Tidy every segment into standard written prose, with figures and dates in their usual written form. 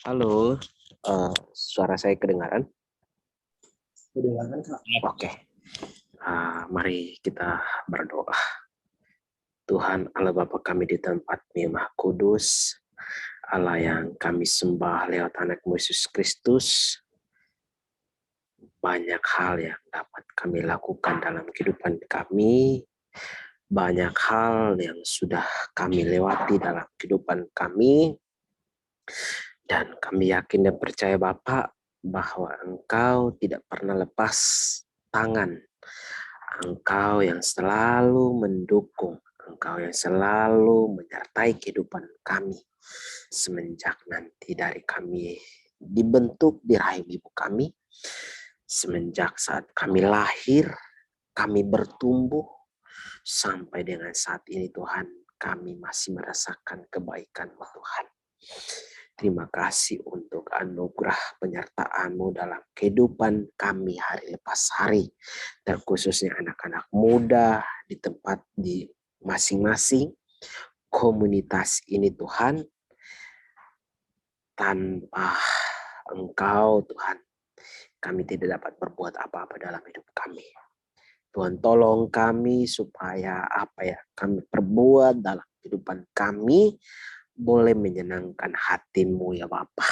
Halo, suara saya kedengaran? Kedengaran, Kak. Oke, mari kita berdoa. Tuhan Allah Bapa kami di tempat-Mu Maha Kudus, Allah yang kami sembah lewat anak-Mu Yesus Kristus, banyak hal yang dapat kami lakukan dalam kehidupan kami, banyak hal yang sudah kami lewati dalam kehidupan kami, dan kami yakin dan percaya Bapa bahwa Engkau tidak pernah lepas tangan. Engkau yang selalu mendukung, Engkau yang selalu menyertai kehidupan kami. Semenjak nanti dari kami dibentuk di rahim ibu kami, semenjak saat kami lahir, kami bertumbuh, sampai dengan saat ini Tuhan, kami masih merasakan kebaikan-Mu Tuhan. Terima kasih untuk anugerah penyertaan-Mu dalam kehidupan kami hari lepas hari. Terkhususnya anak-anak muda di tempat di masing-masing komunitas ini Tuhan. Tanpa Engkau Tuhan, kami tidak dapat berbuat apa-apa dalam hidup kami. Tuhan tolong kami supaya kami perbuat dalam kehidupan kami boleh menyenangkan hati-Mu ya Bapa.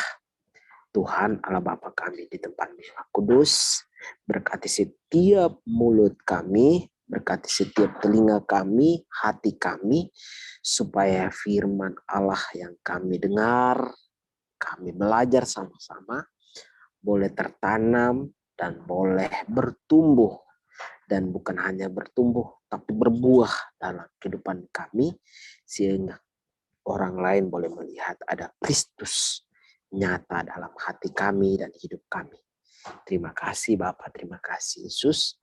Tuhan Allah Bapa kami di tempat-Mu Maha Kudus, berkati setiap mulut kami, berkati setiap telinga kami, hati kami, supaya firman Allah yang kami dengar, kami belajar sama-sama, boleh tertanam dan boleh bertumbuh. Dan bukan hanya bertumbuh, tapi berbuah dalam kehidupan kami, sehingga orang lain boleh melihat ada Kristus nyata dalam hati kami dan hidup kami. Terima kasih Bapak, terima kasih Yesus.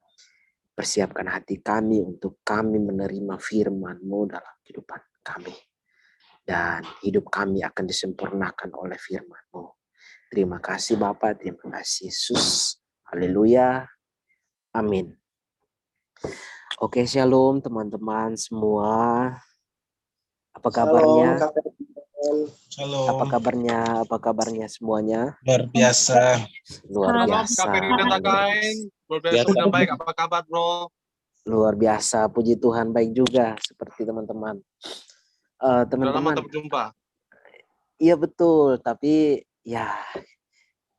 Persiapkan hati kami untuk kami menerima firman-Mu dalam kehidupan kami. Dan hidup kami akan disempurnakan oleh firman-Mu. Terima kasih Bapak, terima kasih Yesus. Haleluya. Amin. Oke, shalom teman-teman semua. Apa kabarnya? Shalom. Apa kabarnya semuanya? Luar biasa. Luar biasa. Luar biasa baik. Apa kabar, Bro? Luar biasa. Puji Tuhan baik juga seperti teman-teman. Teman-teman. Sudah lama berjumpa. Iya betul, tapi ya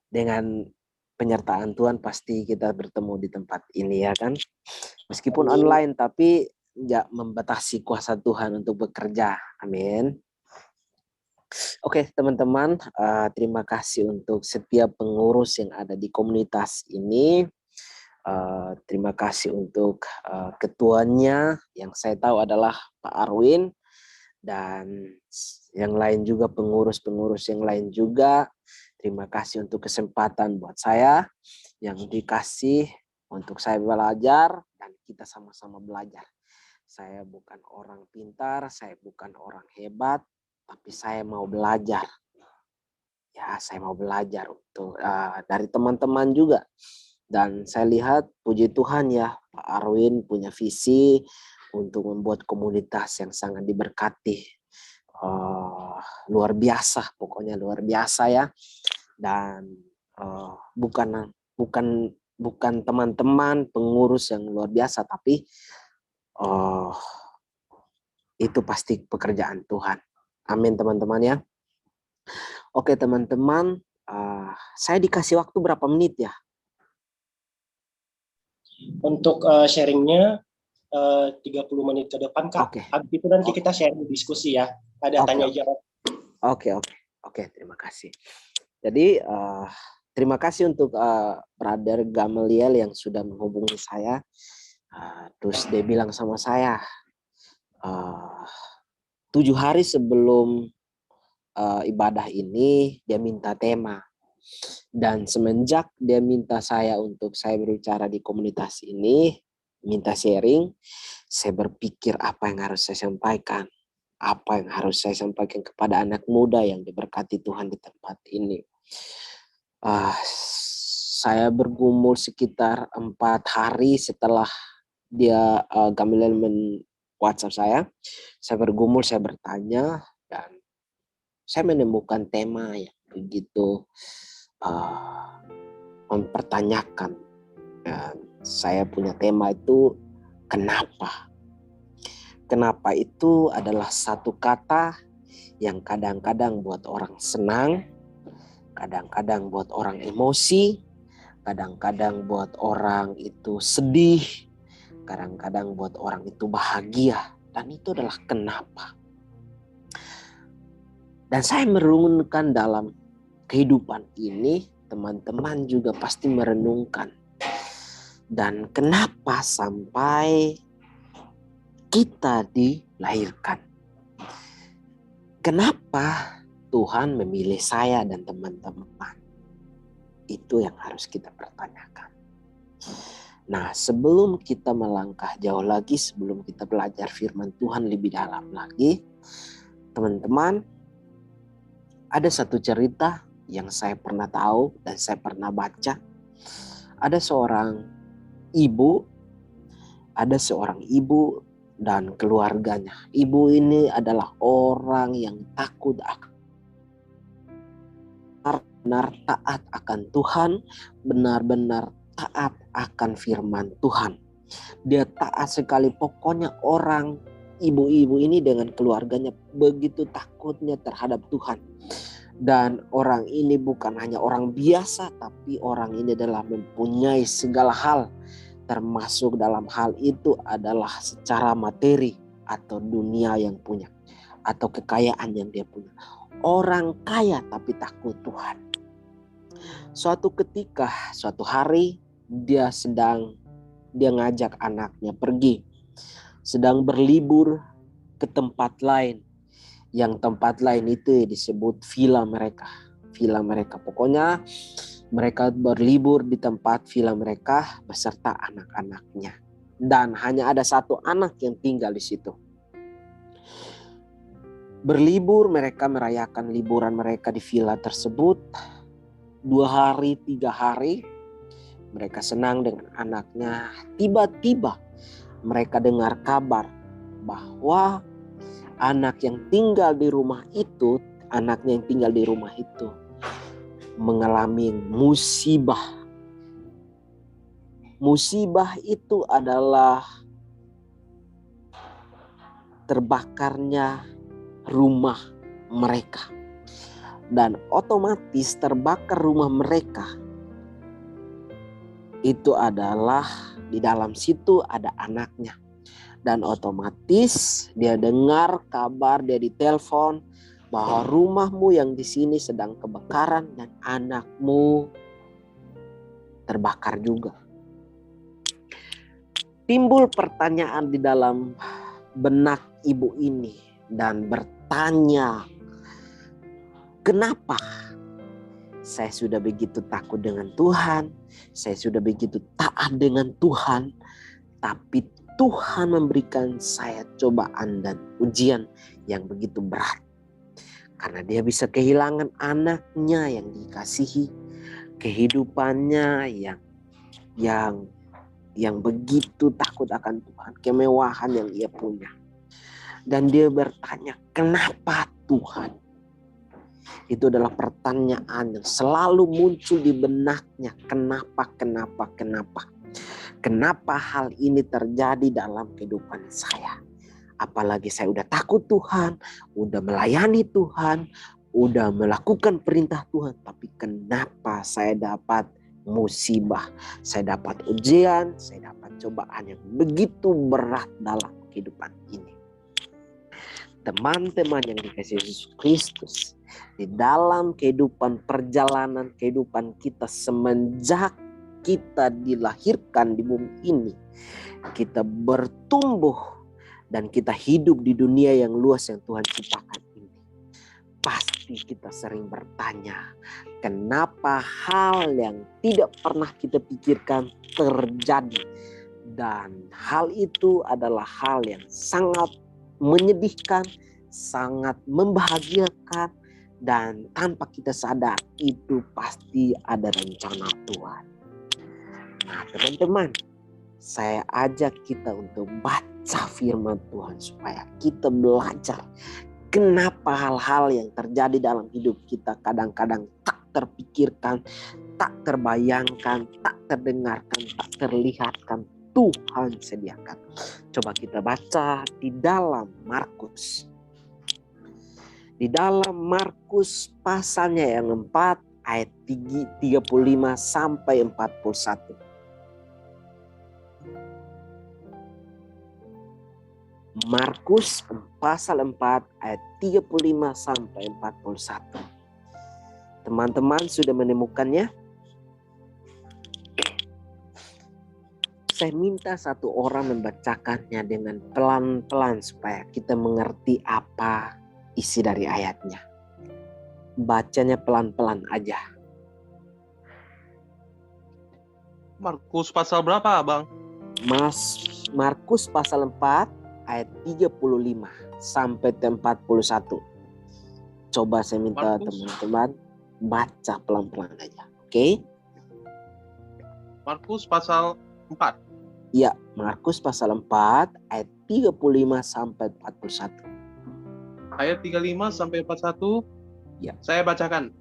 dengan penyertaan Tuhan pasti kita bertemu di tempat ini ya kan. Meskipun online tapi tidak membatasi kuasa Tuhan untuk bekerja. Amin. Oke teman-teman, terima kasih untuk setiap pengurus yang ada di komunitas ini. Terima kasih untuk ketuanya yang saya tahu adalah Pak Arwin, dan yang lain juga pengurus-pengurus yang lain juga. Terima kasih untuk kesempatan buat saya yang dikasih untuk saya belajar dan kita sama-sama belajar. Saya bukan orang pintar, saya bukan orang hebat, tapi saya mau belajar. Ya, saya mau belajar untuk dari teman-teman juga. Dan saya lihat puji Tuhan ya, Pak Arwin punya visi untuk membuat komunitas yang sangat diberkati. Luar biasa, pokoknya luar biasa ya. Dan bukan teman-teman pengurus yang luar biasa, tapi itu pasti pekerjaan Tuhan. Amin teman-teman ya. Oke teman-teman, saya dikasih waktu berapa menit ya? Untuk sharingnya 30 menit ke depan, Kak. Oke. Habis itu nanti kita sharing diskusi ya. Ada tanya jawab. Oke, terima kasih. Jadi terima kasih untuk Brother Gamaliel yang sudah menghubungi saya. Terus dia bilang sama saya 7 hari sebelum ibadah ini dia minta tema. Dan semenjak dia minta saya untuk saya berbicara di komunitas ini, minta sharing, saya berpikir apa yang harus saya sampaikan. Apa yang harus saya sampaikan kepada anak muda yang diberkati Tuhan di tempat ini. Saya bergumul sekitar 4 hari setelah dia Gamaliel WhatsApp saya. Saya bergumul, saya bertanya, dan saya menemukan tema yang begitu mempertanyakan. Saya punya tema itu kenapa. Kenapa itu adalah satu kata yang kadang-kadang buat orang senang, kadang-kadang buat orang emosi, kadang-kadang buat orang itu sedih, kadang-kadang buat orang itu bahagia. Dan itu adalah kenapa. Dan saya merenungkan dalam kehidupan ini, teman-teman juga pasti merenungkan. Dan kenapa sampai kita dilahirkan? Kenapa Tuhan memilih saya dan teman-teman? Itu yang harus kita pertanyakan. Nah, sebelum kita melangkah jauh lagi, sebelum kita belajar firman Tuhan lebih dalam lagi, teman-teman, ada satu cerita yang saya pernah tahu dan saya pernah baca. Ada seorang ibu dan keluarganya. Ibu ini adalah orang yang takut akan benar-benar taat akan Tuhan, benar-benar taat akan firman Tuhan. Dia taat sekali, pokoknya orang ibu-ibu ini dengan keluarganya begitu takutnya terhadap Tuhan. Dan orang ini bukan hanya orang biasa, tapi orang ini adalah mempunyai segala hal. Termasuk dalam hal itu adalah secara materi atau dunia yang punya. Atau kekayaan yang dia punya. Orang kaya tapi takut Tuhan. Suatu hari dia ngajak anaknya pergi. Sedang berlibur ke tempat lain. Yang tempat lain itu disebut villa mereka. Pokoknya mereka berlibur di tempat villa mereka beserta anak-anaknya. Dan hanya ada satu anak yang tinggal di situ. Berlibur, mereka merayakan liburan mereka di villa tersebut. 2 hari, 3 hari. Mereka senang dengan anaknya. Tiba-tiba mereka dengar kabar bahwa anaknya yang tinggal di rumah itu mengalami musibah. Musibah itu adalah terbakarnya rumah mereka. Dan otomatis terbakar rumah mereka itu adalah di dalam situ ada anaknya. Dan otomatis dia dengar kabar, dia ditelepon bahwa rumahmu yang di sini sedang kebakaran dan anakmu terbakar juga. Timbul pertanyaan di dalam benak ibu ini dan bertanya, kenapa saya sudah begitu takut dengan Tuhan, saya sudah begitu taat dengan Tuhan, tapi Tuhan memberikan saya cobaan dan ujian yang begitu berat. Karena dia bisa kehilangan anaknya yang dikasihi, kehidupannya yang begitu takut akan Tuhan, kemewahan yang ia punya. Dan dia bertanya, kenapa Tuhan? Itu adalah pertanyaan yang selalu muncul di benaknya. Kenapa? Kenapa hal ini terjadi dalam kehidupan saya? Apalagi saya udah takut Tuhan, udah melayani Tuhan, udah melakukan perintah Tuhan. Tapi kenapa saya dapat musibah, saya dapat ujian, saya dapat cobaan yang begitu berat dalam kehidupan ini? Teman-teman yang dikasihi Yesus Kristus, di dalam perjalanan kehidupan kita semenjak kita dilahirkan di bumi ini, kita bertumbuh dan kita hidup di dunia yang luas yang Tuhan ciptakan ini. Pasti kita sering bertanya, kenapa hal yang tidak pernah kita pikirkan terjadi? Dan hal itu adalah hal yang sangat menyedihkan, sangat membahagiakan, dan tanpa kita sadar itu pasti ada rencana Tuhan. Nah, teman-teman, saya ajak kita untuk baca firman Tuhan supaya kita belajar Kenapa hal-hal yang terjadi dalam hidup kita kadang-kadang tak terpikirkan, tak terbayangkan, tak terdengarkan, tak terlihatkan, Tuhan sediakan. Coba kita baca di dalam Markus. Di dalam Markus pasalnya yang 4 ayat 35 sampai 41. Markus pasal 4 ayat 35 sampai 41. Teman-teman sudah menemukannya? Saya minta satu orang membacakannya dengan pelan-pelan supaya kita mengerti apa isi dari ayatnya. Bacanya pelan-pelan aja. Markus pasal berapa, Bang? Markus pasal 4 ayat 35 sampai 41. Coba saya minta teman-teman baca pelan-pelan aja. Oke? Markus pasal 4. Ya, Markus pasal 4 ayat 35 sampai 41. Ayat 35 sampai 41. Ya. Saya bacakan.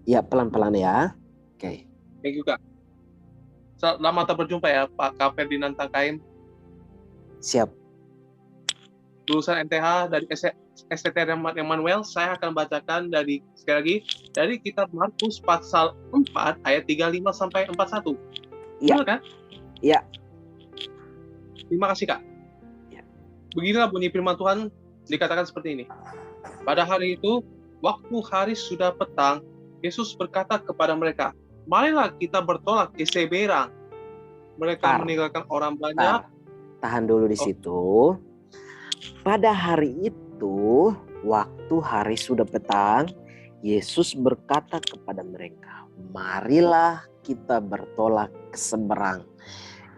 Ya, pelan-pelan ya. Oke. Thank you, Kak. Selamat berjumpa ya, Pak Kak Ferdinand Tangkain. Siap. Lulusan MTH dari STT Emmanuel. Saya akan bacakan sekali lagi dari kitab Markus pasal 4 ayat 35 sampai 41. Iya. Benar kan? Iya. Terima kasih, Kak. Ya. Beginilah bunyi firman Tuhan, dikatakan seperti ini. Pada hari itu, waktu hari sudah petang, Yesus berkata kepada mereka, marilah kita bertolak ke Seberang. Mereka meninggalkan orang banyak. Tahan dulu di situ. Pada hari itu, waktu hari sudah petang, Yesus berkata kepada mereka, marilah kita bertolak ke seberang.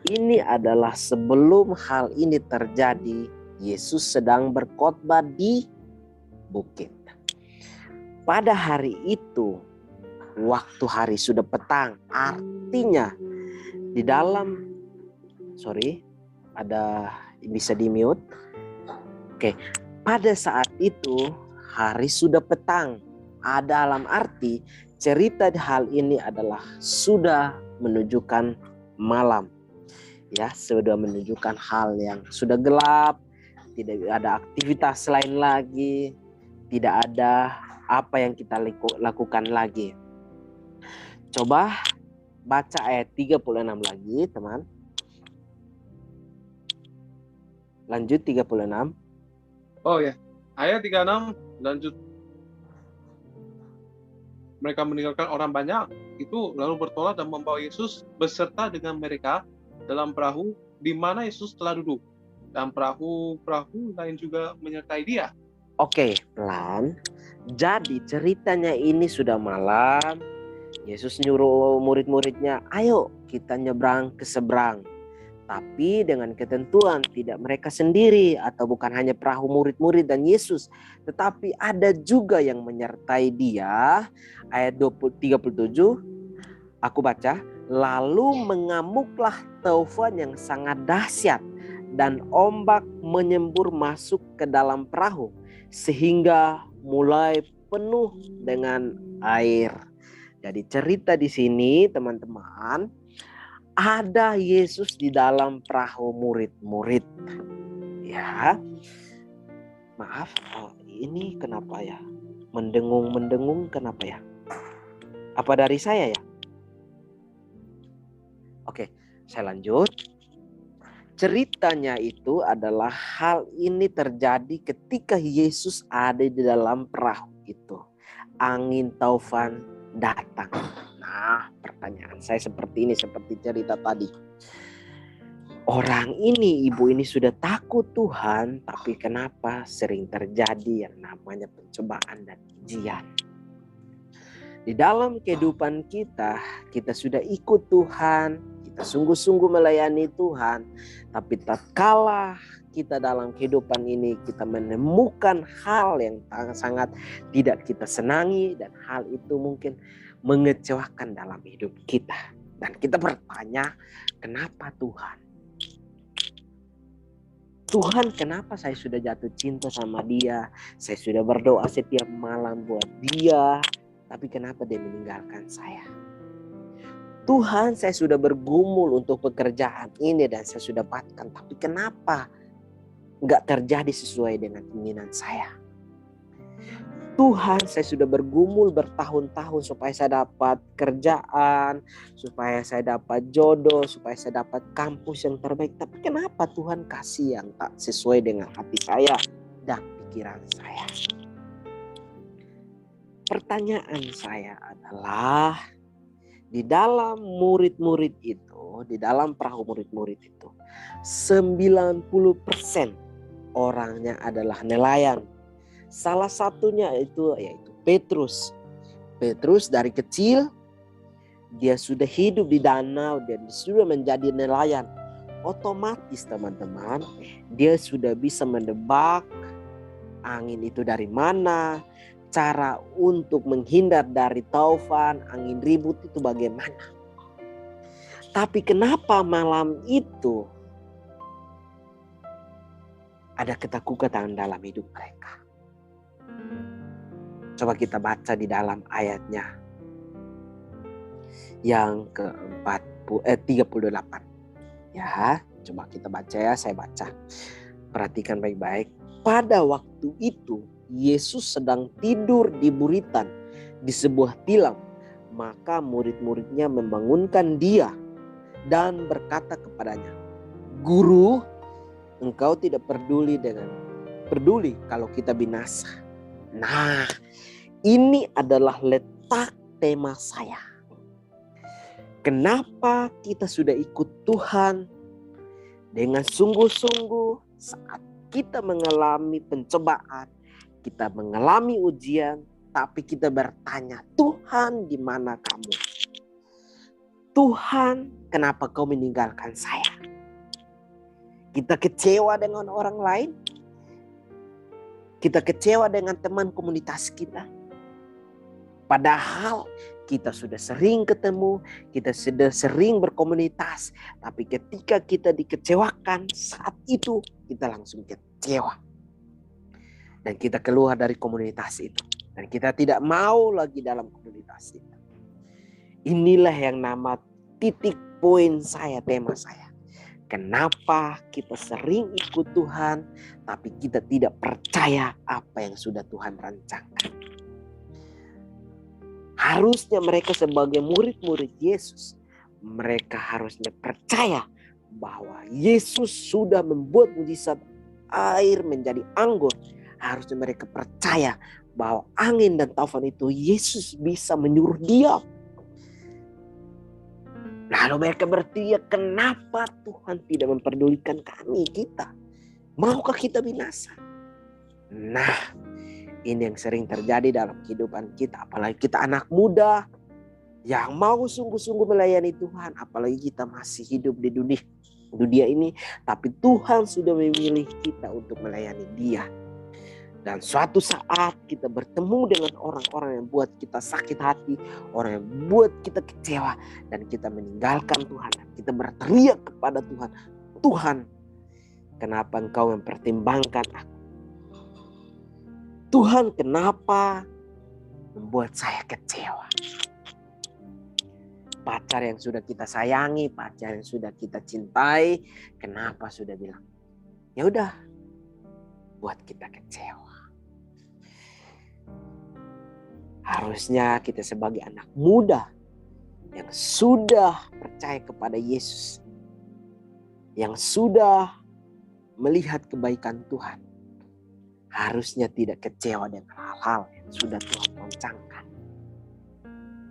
Ini adalah sebelum hal ini terjadi, Yesus sedang berkhotbah di bukit. Pada hari itu, waktu hari sudah petang, artinya di dalam, bisa di mute. Oke, pada saat itu hari sudah petang. Dalam arti cerita hal ini adalah sudah menunjukkan malam. Ya, sudah menunjukkan hal yang sudah gelap, tidak ada aktivitas lain lagi, tidak ada apa yang kita lakukan lagi. Coba baca ayat 36 lagi, teman. Lanjut 36. Oh ya, ayat 36 lanjut. Mereka meninggalkan orang banyak, itu lalu bertolak dan membawa Yesus beserta dengan mereka dalam perahu di mana Yesus telah duduk. Dan perahu-perahu lain juga menyertai dia. Oke, pelan. Jadi ceritanya ini sudah malam. Yesus nyuruh murid-muridnya, ayo kita nyebrang ke seberang. Tapi dengan ketentuan tidak mereka sendiri atau bukan hanya perahu murid-murid dan Yesus. Tetapi ada juga yang menyertai dia. Ayat 37, aku baca. Lalu mengamuklah taufan yang sangat dahsyat. Dan ombak menyembur masuk ke dalam perahu. Sehingga mulai penuh dengan air. Jadi cerita di sini teman-teman. Ada Yesus di dalam perahu murid-murid. Ya. Maaf, ini kenapa ya? Mendengung kenapa ya? Apa dari saya ya? Oke, saya lanjut. Ceritanya itu adalah hal ini terjadi ketika Yesus ada di dalam perahu itu. Angin taufan datang. Nah, pertanyaan saya seperti ini, seperti cerita tadi. Orang ini, ibu ini sudah takut Tuhan, tapi kenapa sering terjadi yang namanya pencobaan dan ujian? Di dalam kehidupan kita sudah ikut Tuhan, kita sungguh-sungguh melayani Tuhan, tapi tatkala kita dalam kehidupan ini kita menemukan hal yang sangat tidak kita senangi dan hal itu mungkin mengecewakan dalam hidup kita. Dan kita bertanya, kenapa Tuhan? Tuhan, kenapa saya sudah jatuh cinta sama dia? Saya sudah berdoa setiap malam buat dia, tapi kenapa dia meninggalkan saya? Tuhan, saya sudah bergumul untuk pekerjaan ini dan saya sudah dapatkan, tapi kenapa nggak terjadi sesuai dengan keinginan saya? Tuhan, saya sudah bergumul bertahun-tahun supaya saya dapat kerjaan, supaya saya dapat jodoh, supaya saya dapat kampus yang terbaik. Tapi kenapa Tuhan kasih yang tak sesuai dengan hati saya dan pikiran saya? Pertanyaan saya adalah, di dalam murid-murid itu, di dalam perahu murid-murid itu, 90% orangnya adalah nelayan. Salah satunya yaitu Petrus. Petrus dari kecil dia sudah hidup di danau dan sudah menjadi nelayan. Otomatis teman-teman, dia sudah bisa mendebak angin itu dari mana, cara untuk menghindar dari taufan, angin ribut itu bagaimana. Tapi kenapa malam itu ada ketakutan dalam hidup mereka? Coba kita baca di dalam ayatnya yang ke-38. Ya, coba kita baca ya, saya baca. Perhatikan baik-baik. Pada waktu itu Yesus sedang tidur di buritan di sebuah tilam. Maka murid-muridnya membangunkan dia dan berkata kepadanya, "Guru, engkau tidak peduli kalau kita binasa." Nah, ini adalah letak tema saya. Kenapa kita sudah ikut Tuhan dengan sungguh-sungguh saat kita mengalami pencobaan, kita mengalami ujian, tapi kita bertanya, Tuhan, di mana kamu? Tuhan, kenapa kau meninggalkan saya? Kita kecewa dengan orang lain. Kita kecewa dengan teman komunitas kita. Padahal kita sudah sering ketemu, kita sudah sering berkomunitas. Tapi ketika kita dikecewakan, saat itu kita langsung kecewa. Dan kita keluar dari komunitas itu. Dan kita tidak mau lagi dalam komunitas itu. Inilah yang nama titik poin saya, tema saya. Kenapa kita sering ikut Tuhan, tapi kita tidak percaya apa yang sudah Tuhan rancangkan. Harusnya mereka sebagai murid-murid Yesus, mereka harusnya percaya bahwa Yesus sudah membuat mujizat air menjadi anggur. Harusnya mereka percaya bahwa angin dan taufan itu Yesus bisa menyuruh diam. Lalu mereka berteriak, kenapa Tuhan tidak memperdulikan kami, kita? Maukah kita binasa? Nah, ini yang sering terjadi dalam kehidupan kita. Apalagi kita anak muda yang mau sungguh-sungguh melayani Tuhan. Apalagi kita masih hidup di dunia ini. Tapi Tuhan sudah memilih kita untuk melayani Dia. Dan suatu saat kita bertemu dengan orang-orang yang buat kita sakit hati, orang yang buat kita kecewa, dan kita meninggalkan Tuhan. Kita berteriak kepada Tuhan, Tuhan, kenapa Engkau mempertimbangkan aku? Tuhan, kenapa membuat saya kecewa? Pacar yang sudah kita sayangi, pacar yang sudah kita cintai, kenapa sudah bilang, ya udah, buat kita kecewa. Harusnya kita sebagai anak muda yang sudah percaya kepada Yesus, yang sudah melihat kebaikan Tuhan, harusnya tidak kecewa dengan hal-hal yang sudah Tuhan rancangkan.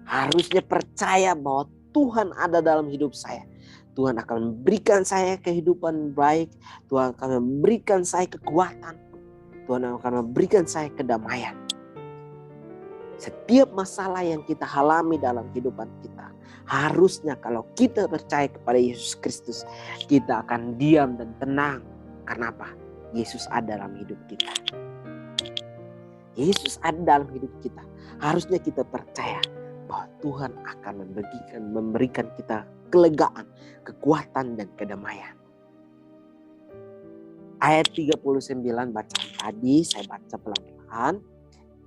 Harusnya percaya bahwa Tuhan ada dalam hidup saya. Tuhan akan memberikan saya kehidupan baik. Tuhan akan memberikan saya kekuatan. Tuhan akan memberikan saya kedamaian. Setiap masalah yang kita alami dalam kehidupan kita, harusnya kalau kita percaya kepada Yesus Kristus, kita akan diam dan tenang. Karena apa? Yesus ada dalam hidup kita. Yesus ada dalam hidup kita. Harusnya kita percaya bahwa Tuhan akan memberikan kita kelegaan, kekuatan, dan kedamaian. Ayat 39 bacaan tadi saya baca pelan-pelan.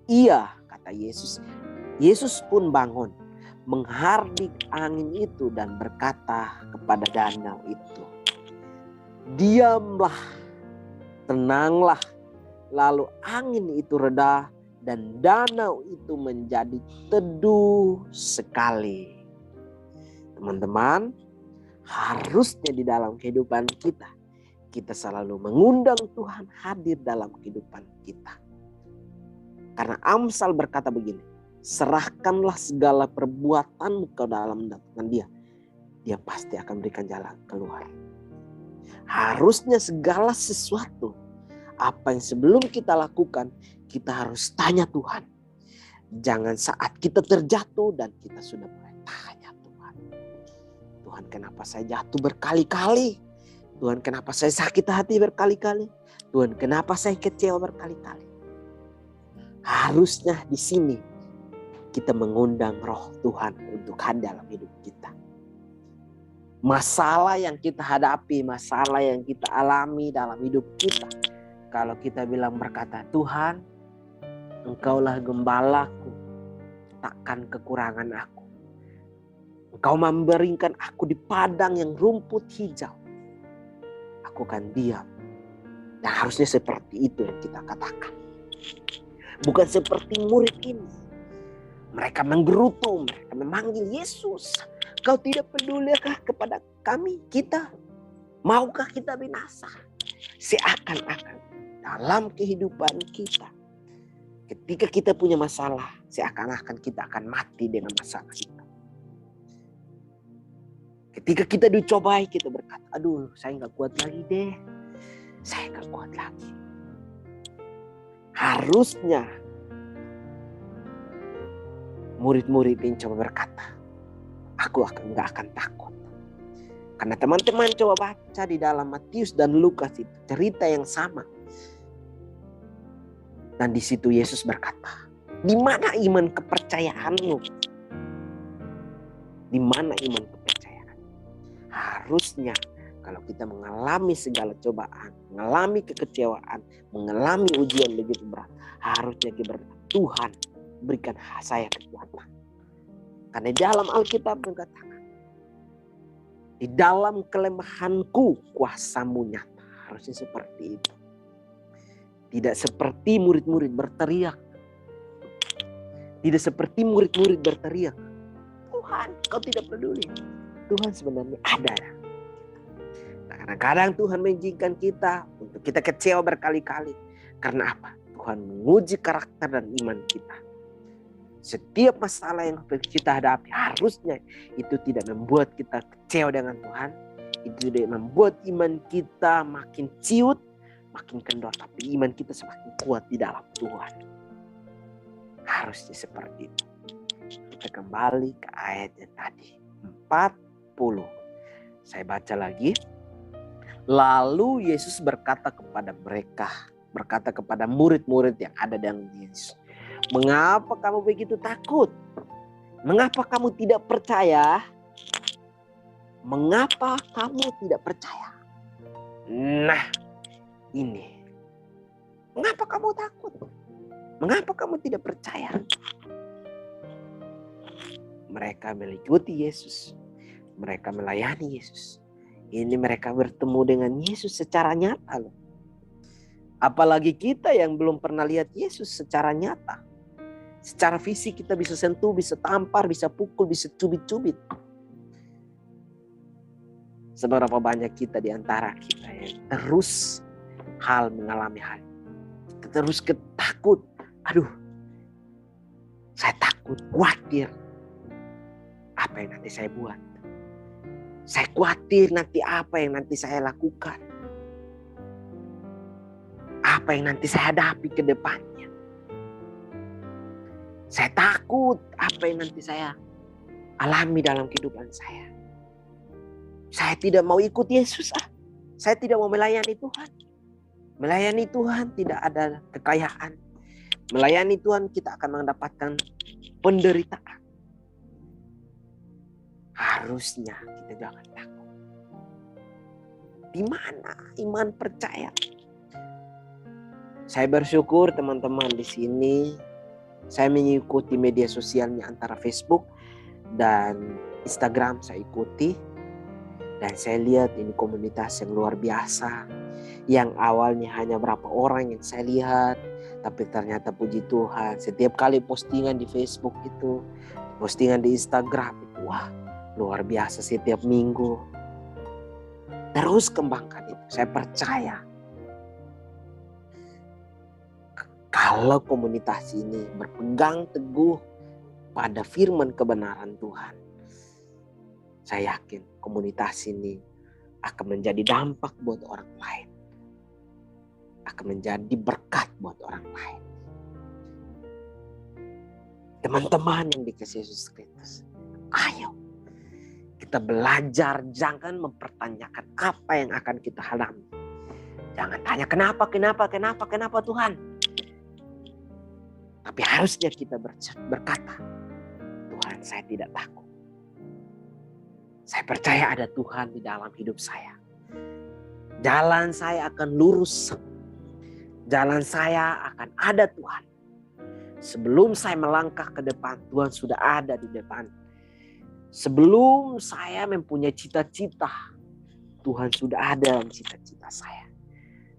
Iya, kata Yesus. Yesus pun bangun, menghardik angin itu dan berkata kepada danau itu, diamlah, tenanglah. Lalu angin itu reda dan danau itu menjadi teduh sekali. Teman-teman, harusnya di dalam kehidupan kita selalu mengundang Tuhan hadir dalam kehidupan kita. Karena Amsal berkata begini, serahkanlah segala perbuatanmu ke dalam tangan Dia. Dia pasti akan berikan jalan keluar. Harusnya segala sesuatu, apa yang sebelum kita lakukan, kita harus tanya Tuhan. Jangan saat kita terjatuh dan kita sudah mulai tanya Tuhan. Tuhan, kenapa saya jatuh berkali-kali? Tuhan, kenapa saya sakit hati berkali-kali? Tuhan, kenapa saya kecewa berkali-kali? Harusnya di sini kita mengundang roh Tuhan untuk hadir dalam hidup kita. Masalah yang kita hadapi, masalah yang kita alami dalam hidup kita. Kalau kita bilang berkata, Tuhan, Engkaulah gembalaku, takkan kekurangan aku. Engkau memberikan aku di padang yang rumput hijau. Aku akan diam. Dan harusnya seperti itu yang kita katakan. Bukan seperti murid ini. Mereka menggerutu, mereka memanggil Yesus. Kau tidak pedulikah kepada kami, kita? Maukah kita binasa? Seakan-akan dalam kehidupan kita, ketika kita punya masalah, seakan-akan kita akan mati dengan masalah itu. Ketika kita dicobai, kita berkata, aduh saya gak kuat lagi deh. Saya gak kuat lagi. Harusnya murid-murid ini coba berkata, aku gak akan takut. Karena teman-teman coba baca di dalam Matius dan Lukas itu cerita yang sama. Dan di situ Yesus berkata, di mana iman kepercayaanmu? Di mana iman kepercayaan? Harusnya kalau kita mengalami segala cobaan, mengalami kekecewaan, mengalami ujian begitu berat, harusnya kita berkata, Tuhan berikan saya kekuatan. Karena dalam Alkitab mengatakan, di dalam kelemahanku kuasamu nyata. Harusnya seperti itu. Tidak seperti murid-murid berteriak. Tidak seperti murid-murid berteriak, Tuhan kau tidak peduli. Tuhan sebenarnya ada. Nah, kadang-kadang Tuhan mengizinkan kita untuk kita kecewa berkali-kali. Karena apa? Tuhan menguji karakter dan iman kita. Setiap masalah yang kita hadapi harusnya itu tidak membuat kita kecewa dengan Tuhan. Itu tidak membuat iman kita makin ciut, makin kendor. Tapi iman kita semakin kuat di dalam Tuhan. Harusnya seperti itu. Kita kembali ke ayat yang tadi. 40. Saya baca lagi. Lalu Yesus berkata kepada mereka, berkata kepada murid-murid yang ada dengan Yesus, mengapa kamu begitu takut? Mengapa kamu tidak percaya? Mengapa kamu tidak percaya? Nah, ini. Mengapa kamu takut? Mengapa kamu tidak percaya? Mereka mengikuti Yesus. Mereka melayani Yesus. Ini mereka bertemu dengan Yesus secara nyata loh. Apalagi kita yang belum pernah lihat Yesus secara nyata. Secara fisik kita bisa sentuh, bisa tampar, bisa pukul, bisa cubit-cubit. Seberapa banyak kita di antara kita yang terus mengalami hal. Kita terus ketakut. Aduh, saya takut, khawatir. Apa yang nanti saya buat? Saya khawatir nanti apa yang nanti saya lakukan. Apa yang nanti saya hadapi ke depannya. Saya takut apa yang nanti saya alami dalam kehidupan saya. Saya tidak mau ikut Yesus. Saya tidak mau melayani Tuhan. Melayani Tuhan tidak ada kekayaan. Melayani Tuhan kita akan mendapatkan penderitaan. Harusnya kita jangan takut. Di mana iman percaya? Saya bersyukur teman-teman di sini. Saya mengikuti media sosialnya antara Facebook dan Instagram saya ikuti. Dan saya lihat ini komunitas yang luar biasa. Yang awalnya hanya berapa orang yang saya lihat. Tapi ternyata puji Tuhan, setiap kali postingan di Facebook itu, postingan di Instagram itu, wah luar biasa setiap minggu. Terus kembangkan itu. Saya percaya kalau komunitas ini berpegang teguh pada firman kebenaran Tuhan, saya yakin komunitas ini akan menjadi dampak buat orang lain. Akan menjadi berkat buat orang lain. Teman-teman yang dikasihi Yesus Kristus, ayo kita belajar, jangan mempertanyakan apa yang akan kita alami. Jangan tanya kenapa Tuhan. Tapi harusnya kita berkata, Tuhan, saya tidak takut. Saya percaya ada Tuhan di dalam hidup saya. Jalan saya akan lurus. Jalan saya akan ada Tuhan. Sebelum saya melangkah ke depan, Tuhan sudah ada di depan. Sebelum saya mempunyai cita-cita, Tuhan sudah ada dalam cita-cita saya.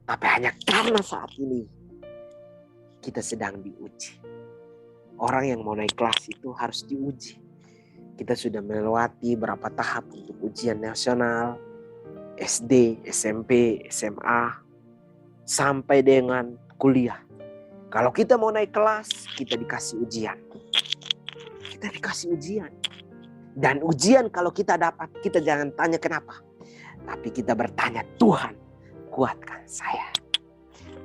Tapi hanya karena saat ini kita sedang diuji. Orang yang mau naik kelas itu harus diuji. Kita sudah melewati berapa tahap untuk ujian nasional, SD, SMP, SMA, sampai dengan kuliah. Kalau kita mau naik kelas, kita dikasih ujian. Kita dikasih ujian. Dan ujian kalau kita dapat, kita jangan tanya kenapa. Tapi kita bertanya, Tuhan, kuatkan saya.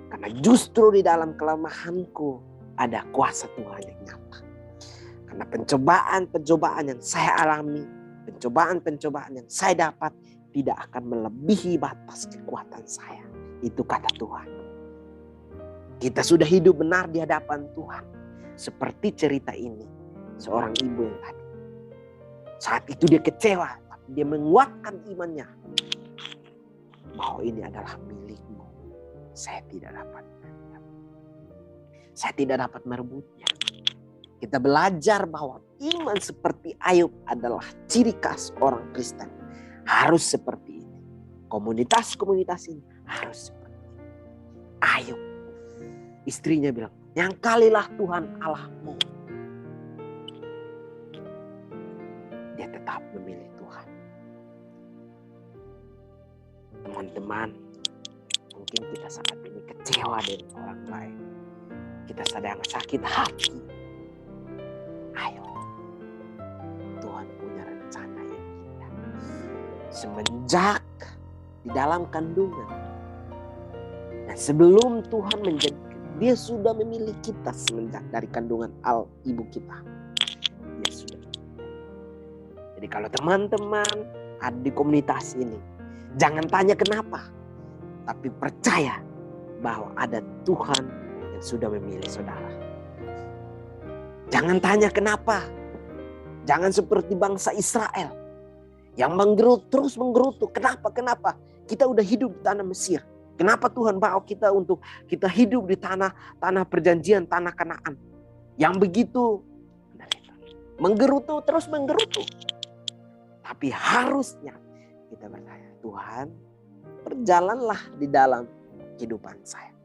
Karena justru di dalam kelemahanku ada kuasa Tuhan yang nyata. Karena pencobaan-pencobaan yang saya alami, pencobaan-pencobaan yang saya dapat tidak akan melebihi batas kekuatan saya. Itu kata Tuhan. Kita sudah hidup benar di hadapan Tuhan. Seperti cerita ini, seorang ibu yang tadi. Saat itu dia kecewa, tapi dia menguatkan imannya. Bahwa ini adalah milikmu. Saya tidak dapat merebutnya. Kita belajar bahwa iman seperti Ayub adalah ciri khas orang Kristen. Harus seperti ini. Komunitas-komunitas ini harus seperti ini. Ayub, istrinya bilang, nyangkalilah Tuhan Allahmu. Dia tetap memilih Tuhan. Teman-teman, mungkin kita saat ini kecewa dengan orang lain. Kita sedang sakit hati. Ayo, Tuhan punya rencana yang indah. Semenjak di dalam kandungan. Dan sebelum Tuhan menjadikan, dia sudah memilih kita semenjak dari kandungan ibu kita. Dia sudah. Jadi kalau teman-teman ada di komunitas ini, jangan tanya kenapa. Tapi percaya bahwa ada Tuhan yang sudah memilih saudara. Jangan tanya kenapa. Jangan seperti bangsa Israel yang terus menggerutu. Kenapa? Kita udah hidup di tanah Mesir. Kenapa Tuhan bawa kita untuk kita hidup di tanah perjanjian, tanah Kanaan. Yang begitu terus menggerutu. Tapi harusnya kita bertanya, Tuhan, berjalanlah di dalam kehidupan saya.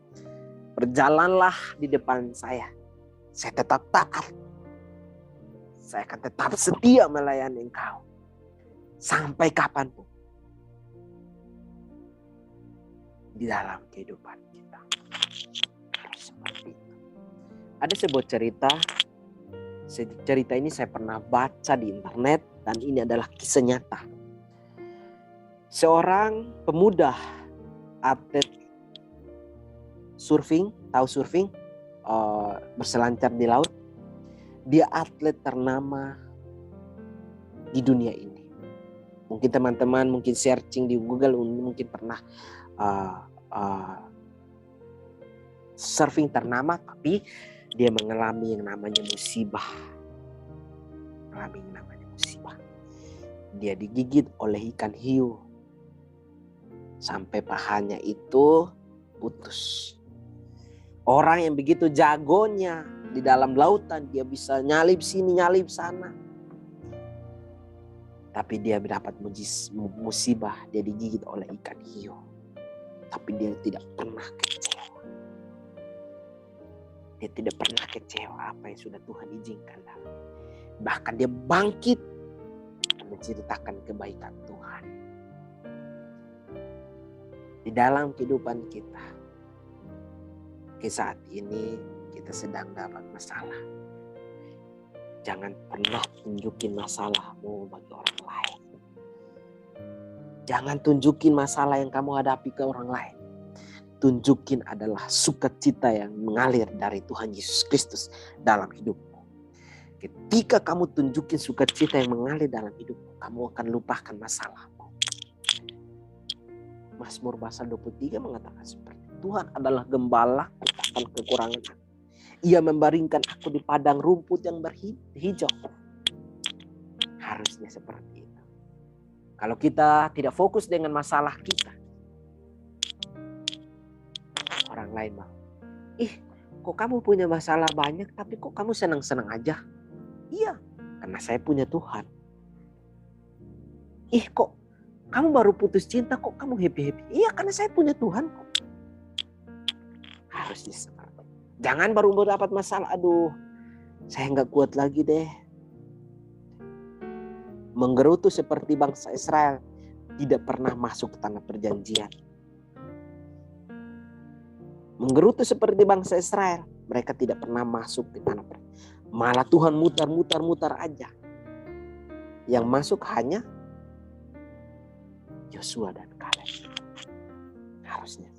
Berjalanlah di depan saya. Saya tetap taat. Saya akan tetap setia melayani Engkau. Sampai kapanpun. Di dalam kehidupan kita. Seperti itu. Ada sebuah cerita. Cerita ini saya pernah baca di internet. Dan ini adalah kisah nyata. Seorang pemuda atlet surfing, tahu surfing, berselancar di laut. Dia atlet ternama di dunia ini. Mungkin teman-teman mungkin searching di Google mungkin pernah surfing ternama, tapi dia mengalami yang namanya musibah. Dia digigit oleh ikan hiu. Sampai pahanya itu putus. Orang yang begitu jagonya di dalam lautan, dia bisa nyalip sini, nyalip sana. Tapi dia mendapat musibah, dia digigit oleh ikan hiu. Tapi dia tidak pernah kecewa. Dia tidak pernah kecewa apa yang sudah Tuhan izinkan. Bahkan dia bangkit menceritakan kebaikan Tuhan. Di dalam kehidupan kita, saat ini kita sedang dapat masalah. Jangan pernah tunjukin masalahmu bagi orang lain. Jangan tunjukin masalah yang kamu hadapi ke orang lain. Tunjukin adalah sukacita yang mengalir dari Tuhan Yesus Kristus dalam hidupmu. Ketika kamu tunjukin sukacita yang mengalir dalam hidupmu, kamu akan lupakan masalahmu. Mazmur pasal 23 mengatakan seperti Tuhan adalah gembala akan kekurangan aku. Ia membaringkan aku di padang rumput yang berhijau. Harusnya seperti itu. Kalau kita tidak fokus dengan masalah kita, orang lain mau, kok kamu punya masalah banyak tapi kok kamu senang-senang aja? Iya, karena saya punya Tuhan. Kok kamu baru putus cinta kok kamu happy-happy? Iya, karena saya punya Tuhan kok. Harusnya seperti itu. Jangan baru dapat masalah, aduh saya nggak kuat lagi deh. Menggerutu seperti bangsa Israel, tidak pernah masuk ke tanah perjanjian. Menggerutu seperti bangsa Israel, mereka tidak pernah masuk ke tanah perjanjian. Malah Tuhan mutar aja. Yang masuk hanya Yosua dan Kaleb. Harusnya.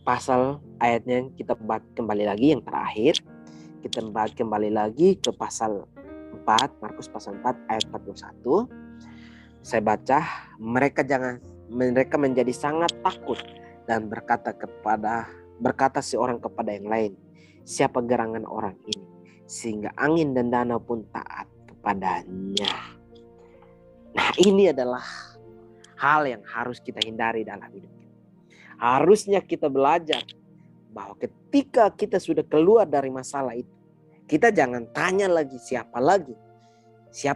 Pasal ayatnya kita bahas kembali lagi yang terakhir. Kita bahas kembali lagi ke pasal 4, Markus pasal 4 ayat 41. Saya baca, mereka menjadi sangat takut dan berkata seorang kepada yang lain, siapa gerangan orang ini sehingga angin dan danau pun taat kepadanya. Nah, ini adalah hal yang harus kita hindari dalam hidup kita. Harusnya kita belajar bahwa ketika kita sudah keluar dari masalah itu, kita jangan tanya lagi siapa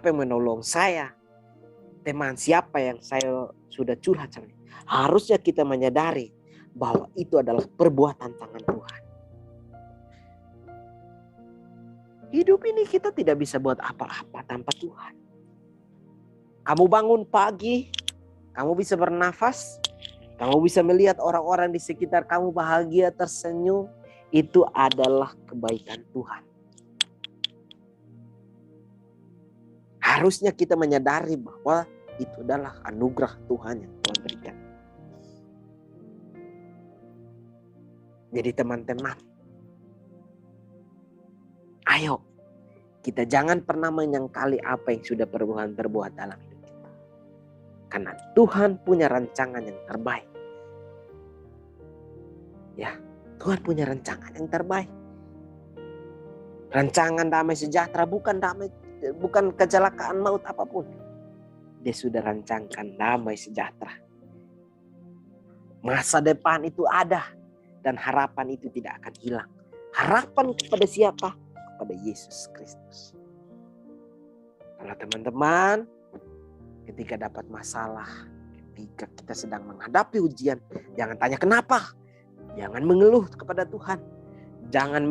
yang menolong saya, teman siapa yang saya sudah curhat sama. Harusnya kita menyadari bahwa itu adalah perbuatan tangan Tuhan. Hidup ini kita tidak bisa buat apa-apa tanpa Tuhan. Kamu bangun pagi, kamu bisa bernafas, kamu bisa melihat orang-orang di sekitar kamu bahagia, tersenyum. Itu adalah kebaikan Tuhan. Harusnya kita menyadari bahwa itu adalah anugerah Tuhan yang Tuhan berikan. Jadi teman-teman, ayo kita jangan pernah menyangkali apa yang sudah Tuhan berbuat dalam hidup kita. Karena Tuhan punya rancangan yang terbaik. Ya, Tuhan punya rancangan yang terbaik. Rancangan damai sejahtera bukan kecelakaan maut apapun. Dia sudah rancangkan damai sejahtera. Masa depan itu ada dan harapan itu tidak akan hilang. Harapan kepada siapa? Kepada Yesus Kristus. Kalau teman-teman ketika dapat masalah, ketika kita sedang menghadapi ujian, jangan tanya kenapa. Jangan mengeluh kepada Tuhan. Jangan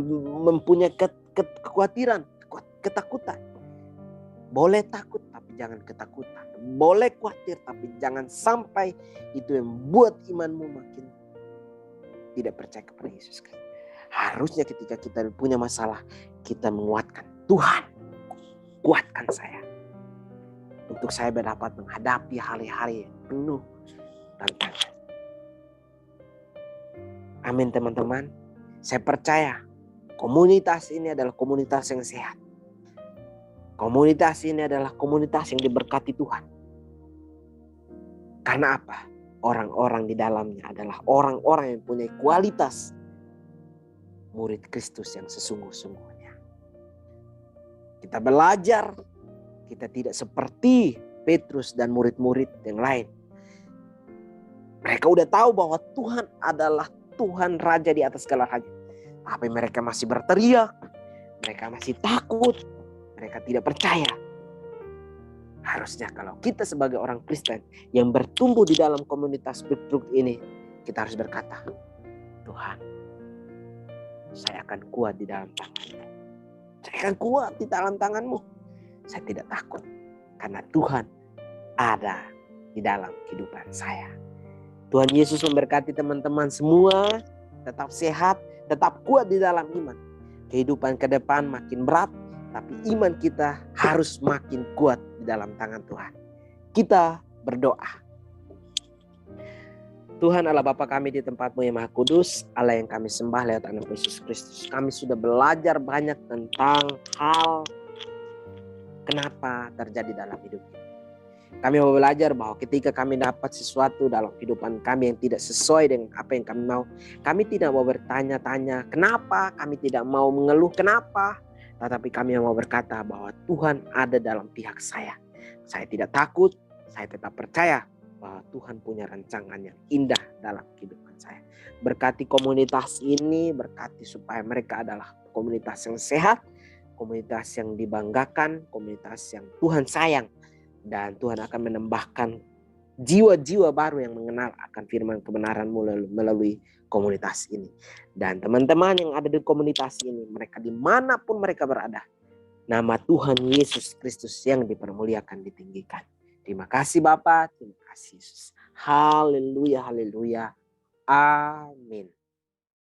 mempunyai kekhawatiran, ketakutan. Boleh takut tapi jangan ketakutan. Boleh khawatir tapi jangan sampai itu yang membuat imanmu makin tidak percaya kepada Yesus Kristus. Harusnya ketika kita punya masalah, kita menguatkan Tuhan. Kuatkan saya. Untuk saya dapat menghadapi hari-hari yang penuh tantangan. Amin teman-teman. Saya percaya komunitas ini adalah komunitas yang sehat. Komunitas ini adalah komunitas yang diberkati Tuhan. Karena apa? Orang-orang di dalamnya adalah orang-orang yang punya kualitas murid Kristus yang sesungguh-sungguhnya. Kita belajar, kita tidak seperti Petrus dan murid-murid yang lain. Mereka udah tahu bahwa Tuhan adalah Tuhan Raja di atas segala raja. Tapi mereka masih berteriak, mereka masih takut, mereka tidak percaya. Harusnya kalau kita sebagai orang Kristen yang bertumbuh di dalam komunitas Bukbruk ini, kita harus berkata, Tuhan, saya akan kuat di dalam tangan-Mu. Saya akan kuat di dalam tangan-Mu. Saya tidak takut karena Tuhan ada di dalam kehidupan saya. Tuhan Yesus memberkati teman-teman semua, tetap sehat, tetap kuat di dalam iman. Kehidupan ke depan makin berat, tapi iman kita harus makin kuat di dalam tangan Tuhan. Kita berdoa. Tuhan Allah Bapa kami di tempat-Mu yang Maha Kudus, Allah yang kami sembah lewat anak Yesus Kristus. Kami sudah belajar banyak tentang hal kenapa terjadi dalam hidup kita. Kami mau belajar bahwa ketika kami dapat sesuatu dalam kehidupan kami yang tidak sesuai dengan apa yang kami mau, kami tidak mau bertanya-tanya kenapa, kami tidak mau mengeluh kenapa, tetapi kami mau berkata bahwa Tuhan ada dalam pihak saya. Saya tidak takut, saya tetap percaya bahwa Tuhan punya rancangan yang indah dalam kehidupan saya. Berkati komunitas ini, berkati supaya mereka adalah komunitas yang sehat, komunitas yang dibanggakan, komunitas yang Tuhan sayang. Dan Tuhan akan menambahkan jiwa-jiwa baru yang mengenal akan firman kebenaran melalui komunitas ini. Dan teman-teman yang ada di komunitas ini, mereka dimanapun mereka berada, nama Tuhan Yesus Kristus yang dipermuliakan, ditinggikan. Terima kasih Bapa, terima kasih Yesus. Haleluya, haleluya. Amin.